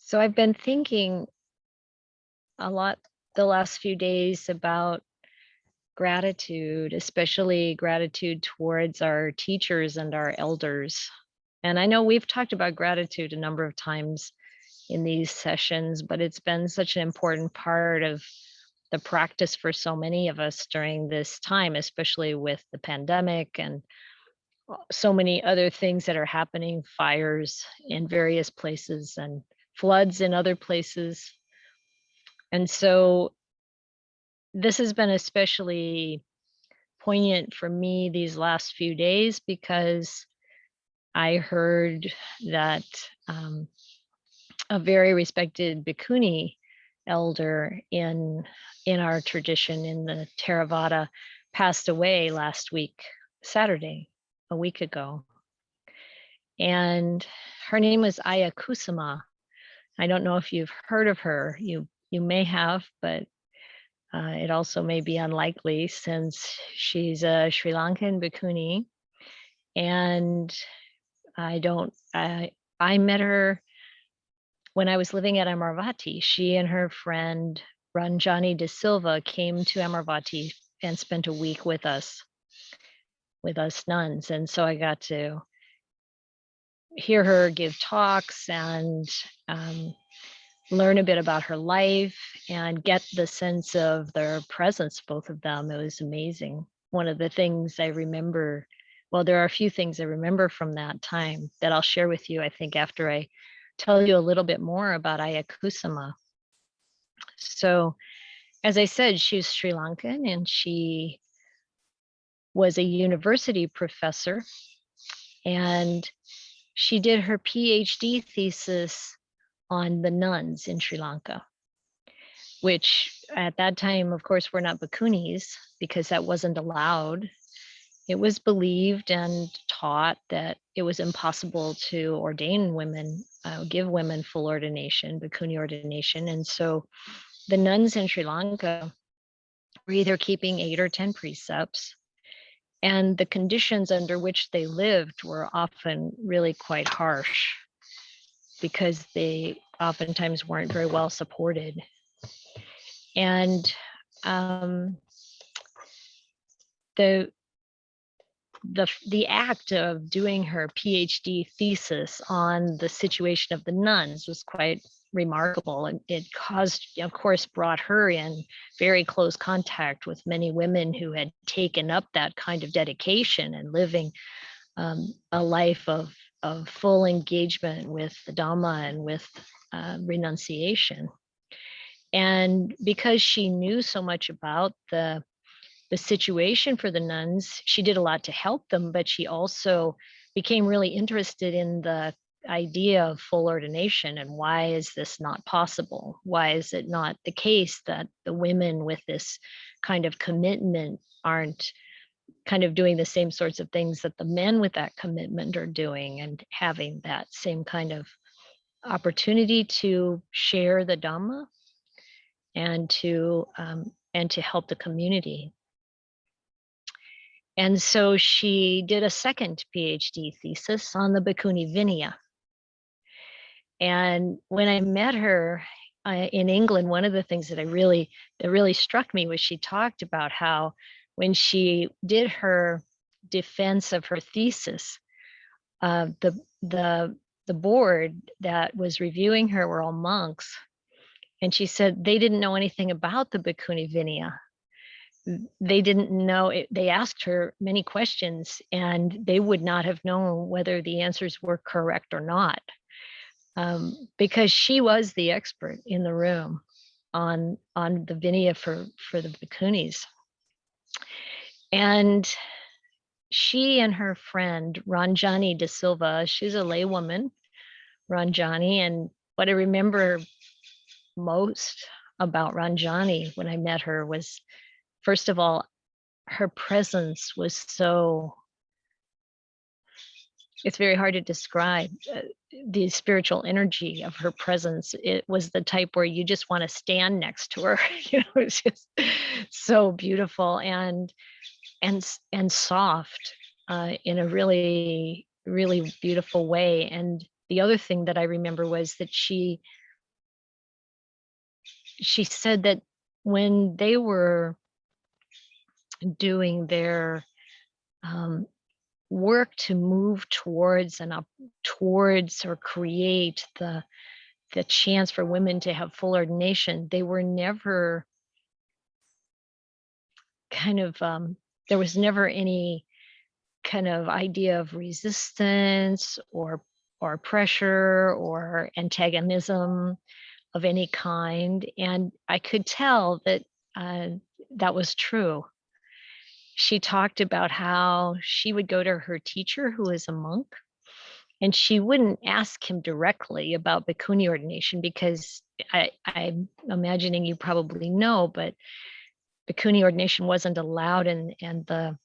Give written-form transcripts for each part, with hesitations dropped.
So I've been thinking a lot the last few days about gratitude, especially gratitude towards our teachers and our elders. And I know we've talked about gratitude a number of times in these sessions, but it's been such an important part of the practice for so many of us during this time, especially with the pandemic and so many other things that are happening, fires in various places and floods in other places. And so this has been especially poignant for me these last few days because I heard that a very respected bhikkhuni elder in our tradition in the Theravada passed away last week, Saturday, a week ago. And her name was Ayya Kusama. I don't know if you've heard of her. You may have, but it also may be unlikely since she's a Sri Lankan bhikkhuni, and I don't. I met her when I was living at Amaravati. She and her friend Ranjani De Silva came to Amaravati and spent a week with us nuns, and so I got to hear her give talks and learn a bit about her life and get the sense of their presence, both of them. It was amazing. One of the things I remember, well, there are a few things I remember from that time that I'll share with you, I think, after I tell you a little bit more about Ayya Kusama. So, as I said, she's Sri Lankan and she was a university professor, and she did her PhD thesis on the nuns in Sri Lanka, which at that time, of course, were not bhikkhunis because that wasn't allowed. It was believed and taught that it was impossible to ordain women, give women full ordination, bhikkhuni ordination. And so the nuns in Sri Lanka were either keeping 8 or 10 precepts, and the conditions under which they lived were often really quite harsh because they oftentimes weren't very well supported. And the act of doing her PhD thesis on the situation of the nuns was quite remarkable, and it caused, of course, brought her in very close contact with many women who had taken up that kind of dedication and living a life of full engagement with the Dhamma and with renunciation. And because she knew so much about the situation for the nuns, she did a lot to help them, but she also became really interested in the idea of full ordination and why is this not possible? Why is it not the case that the women with this kind of commitment aren't kind of doing the same sorts of things that the men with that commitment are doing and having that same kind of opportunity to share the Dhamma and to help the community. And so she did a second PhD thesis on the Bhikkhuni Vinaya. And when I met her in England, one of the things that really struck me was she talked about how when she did her defense of her thesis, the board that was reviewing her were all monks, and she said they didn't know anything about the Bhikkhuni Vinaya. They didn't know it. They asked her many questions and they would not have known whether the answers were correct or not, because she was the expert in the room on the Vinaya for the bhikkhunis. And she and her friend Ranjani De Silva, she's a laywoman, Ranjani, and what I remember most about Ranjani when I met her was, first of all, her presence was so, it's very hard to describe the spiritual energy of her presence. It was the type where you just want to stand next to her. It's just so beautiful and soft in a really, really beautiful way. And the other thing that I remember was that she she said that when they were doing their work to move towards and up towards or create the chance for women to have full ordination, they were never kind of there was never any kind of idea of resistance or pressure or antagonism of any kind, and I could tell that uh, that was true. She talked about how she would go to her teacher, who is a monk, and she wouldn't ask him directly about bhikkhuni ordination because I'm imagining you probably know, but bhikkhuni ordination wasn't allowed in the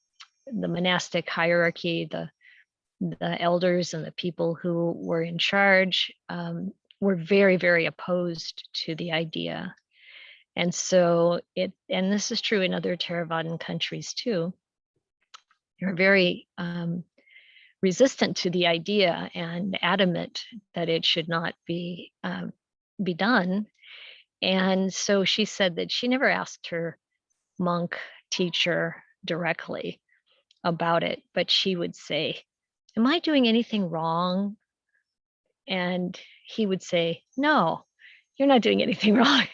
monastic hierarchy. The elders and the people who were in charge were very, very opposed to the idea. And so and this is true in other Theravadan countries too, they're very resistant to the idea and adamant that it should not be done. And so she said that she never asked her monk teacher directly about it, but she would say, "Am I doing anything wrong?" And he would say, "No, you're not doing anything wrong."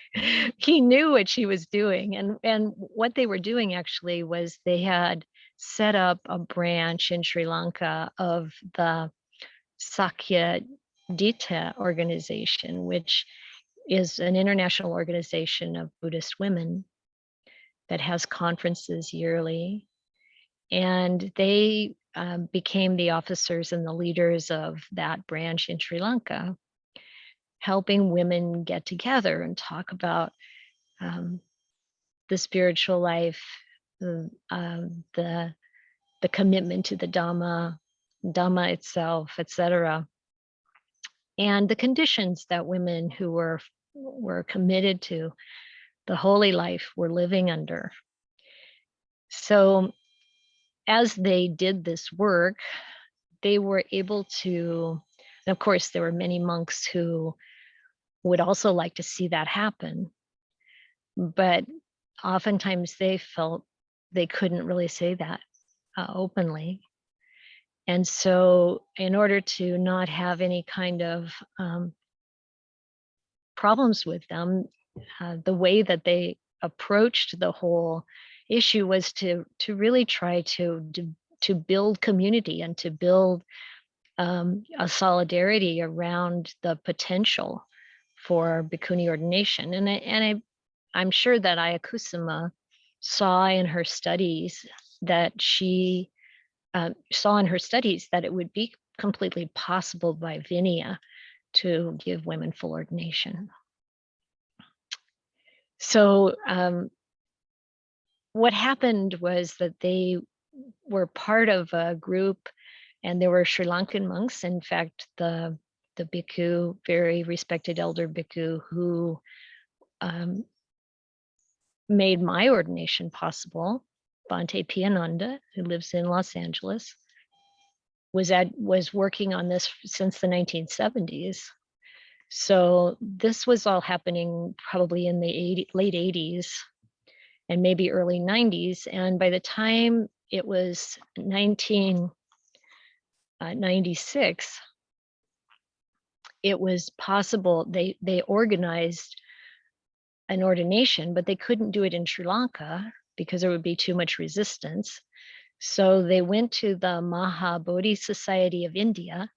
He knew what she was doing. And what they were doing actually was they had set up a branch in Sri Lanka of the Sakya Dita organization, which is an international organization of Buddhist women that has conferences yearly. And they became the officers and the leaders of that branch in Sri Lanka, helping women get together and talk about the spiritual life, the commitment to the Dhamma itself, etc., and the conditions that women who were committed to the holy life were living under. So as they did this work, they were able to, and of course, there were many monks who would also like to see that happen, but oftentimes they felt they couldn't really say that openly. And so in order to not have any kind of problems with them, the way that they approached the whole issue was to really try to build community and to build a solidarity around the potential for bhikkhuni ordination. I'm sure that Ayya Kusuma saw in her studies that she saw in her studies that it would be completely possible by Vinaya to give women full ordination. So what happened was that they were part of a group, and there were Sri Lankan monks. In fact, the bhikkhu, very respected elder bhikkhu, who made my ordination possible, Bhante Piyananda, who lives in Los Angeles, was working on this since the 1970s. So this was all happening probably in the late 80s and maybe early 90s. And by the time it was 1996, it was possible. They organized an ordination, but they couldn't do it in Sri Lanka because there would be too much resistance. So they went to the Mahabodhi Society of India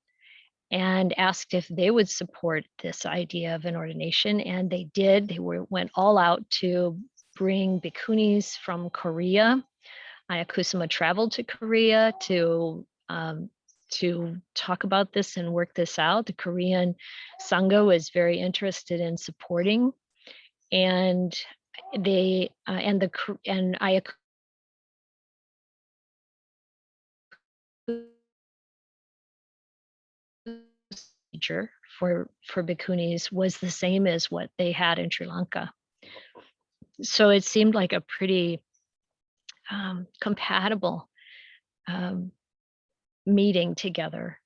and asked if they would support this idea of an ordination, and they did. They went all out to bring bhikkhunis from Korea. Ayya Kusuma traveled to Korea to talk about this and work this out. The Korean Sangha was very interested in supporting, and they and Ayya procedure for bhikkhunis was the same as what they had in Sri Lanka. So it seemed like a pretty compatible meeting together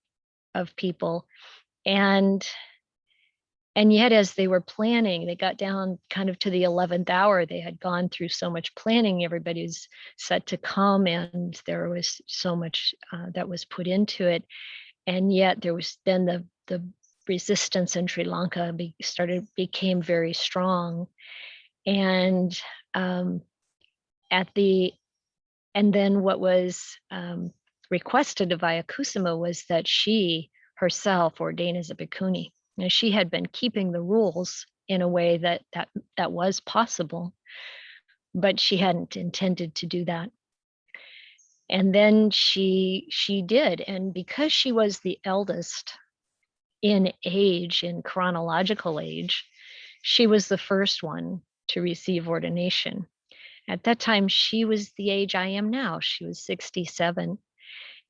of people. And And yet, as they were planning, they got down kind of to the 11th hour. They had gone through so much planning. Everybody's set to come, and there was so much that was put into it. And yet, there was then the resistance in Sri Lanka became very strong. And at the and then what was requested of Ayya Kusuma was that she herself ordain as a bhikkhuni. Now, she had been keeping the rules in a way that was possible, but she hadn't intended to do that. And then she did, and because she was the eldest in age, in chronological age, she was the first one to receive ordination. At that time, she was the age I am now. She was 67.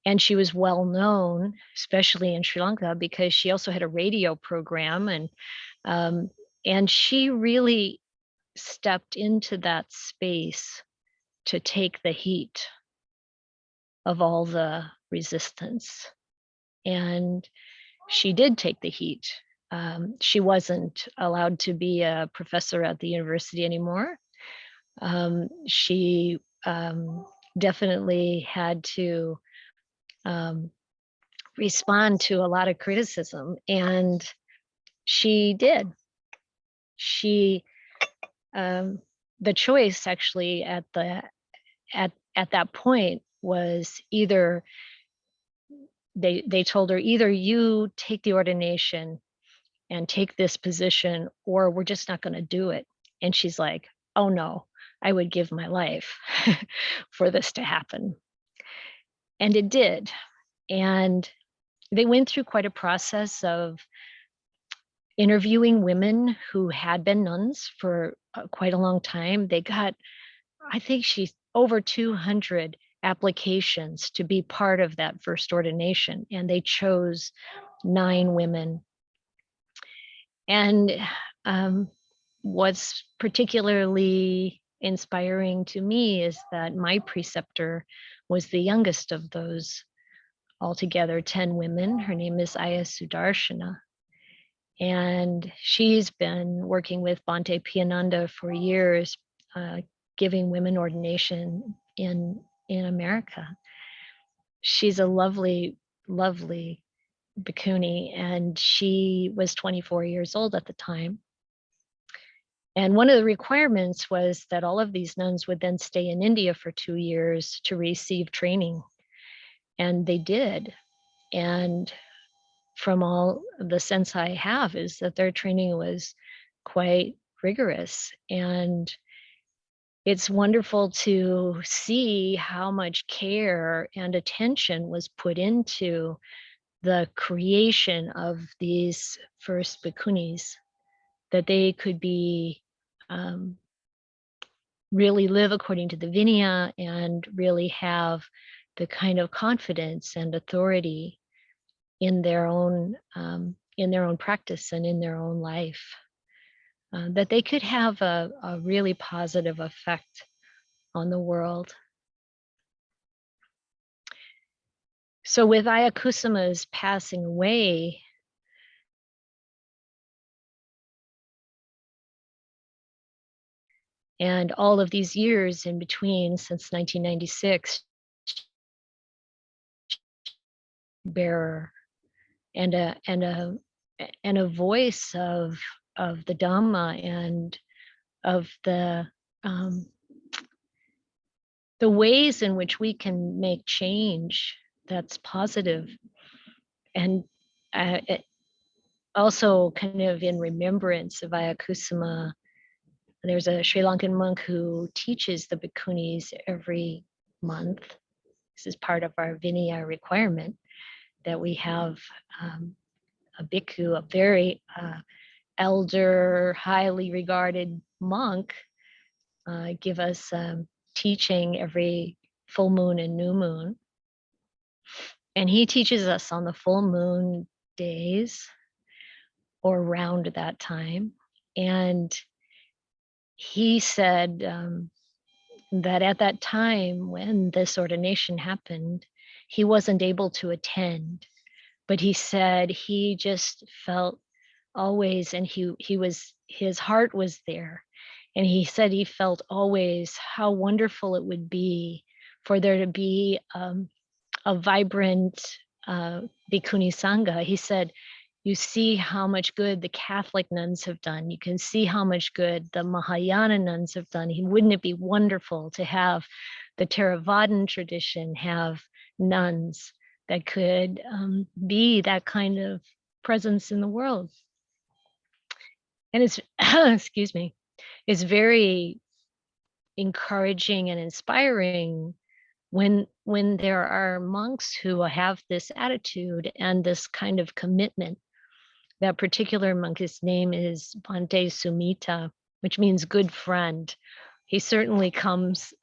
And she was well known, especially in Sri Lanka, because she also had a radio program, and she really stepped into that space to take the heat of all the resistance. And she did take the heat. She wasn't allowed to be a professor at the university anymore. She definitely had to respond to a lot of criticism, and she did. She the choice actually at that point was either they told her, either you take the ordination and take this position, or we're just not going to do it. And she's like, oh no, I would give my life for this to happen. And it did. And they went through quite a process of interviewing women who had been nuns for quite a long time. They got, I think she's over 200 applications to be part of that first ordination, and they chose 9 women. And what's particularly inspiring to me is that my preceptor was the youngest of those altogether 10 women. Her name is Ayya Sudarshana. And she's been working with Bhante Piyananda for years, giving women ordination in America. She's a lovely, lovely bhikkhuni, and she was 24 years old at the time. And one of the requirements was that all of these nuns would then stay in India for 2 years to receive training. And they did. And from all the sense I have is that their training was quite rigorous. And it's wonderful to see how much care and attention was put into the creation of these first bhikkhunis, that they could be really live according to the Vinaya and really have the kind of confidence and authority in their own practice and in their own life, that they could have a really positive effect on the world. So with Ayya Kusuma's passing away, and all of these years in between, since 1996, bearer and a voice of the Dhamma and of the ways in which we can make change that's positive. And also kind of in remembrance of Ayya Kusuma, there's a Sri Lankan monk who teaches the bhikkhunis every month. This is part of our Vinaya requirement, that we have a bhikkhu, a very elder, highly regarded monk, give us teaching every full moon and new moon. And he teaches us on the full moon days or around that time. And he said that at that time when this ordination happened, he wasn't able to attend, but he said he just felt always, and his heart was there. And he said he felt always how wonderful it would be for there to be a vibrant Bhikkhuni Sangha. He said, you see how much good the Catholic nuns have done. You can see how much good the Mahayana nuns have done. Wouldn't it be wonderful to have the Theravadan tradition have nuns that could be that kind of presence in the world? And it's, excuse me, it's very encouraging and inspiring when there are monks who have this attitude and this kind of commitment. That particular monk, his name is Bhante Sumita, which means good friend. He certainly comes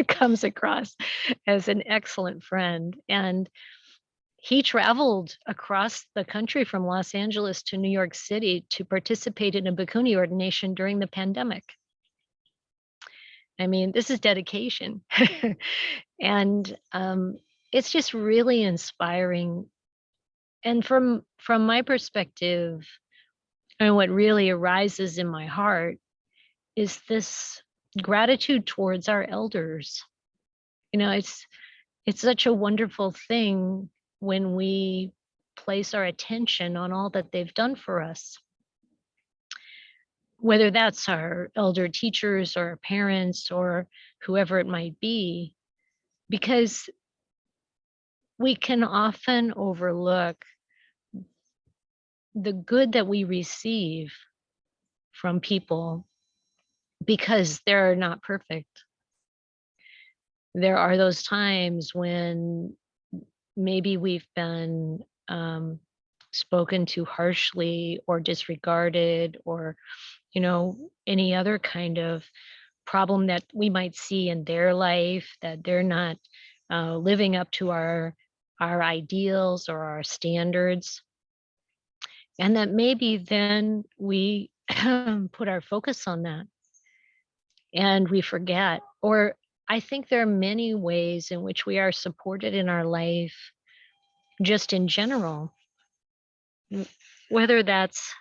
comes across as an excellent friend. And he traveled across the country from Los Angeles to New York City to participate in a bhikkhuni ordination during the pandemic. I mean, this is dedication. And it's just really inspiring. And from my perspective, and what really arises in my heart is this gratitude towards our elders. You know, it's such a wonderful thing when we place our attention on all that they've done for us, whether that's our elder teachers or our parents or whoever it might be, because we can often overlook the good that we receive from people because they're not perfect. There are those times when maybe we've been spoken to harshly or disregarded, or any other kind of problem that we might see in their life, that they're not living up to our ideals or our standards. And that maybe then we put our focus on that and we forget. Or I think there are many ways in which we are supported in our life, just in general, whether that's,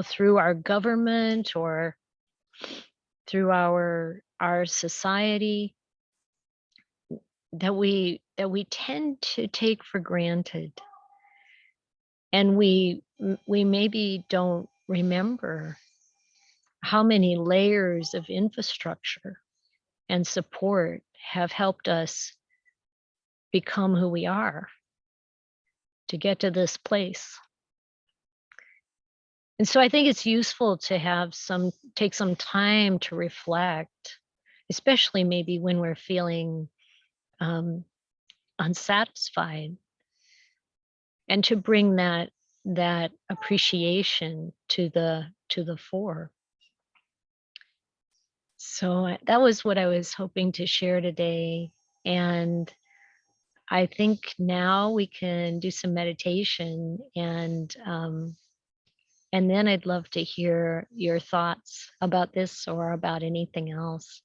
through our government or through our society, that we tend to take for granted. And we maybe don't remember how many layers of infrastructure and support have helped us become who we are, to get to this place. And so I think it's useful to take some time to reflect, especially maybe when we're feeling unsatisfied, and to bring that appreciation to the fore. So that was what I was hoping to share today. And I think now we can do some meditation, and then I'd love to hear your thoughts about this or about anything else.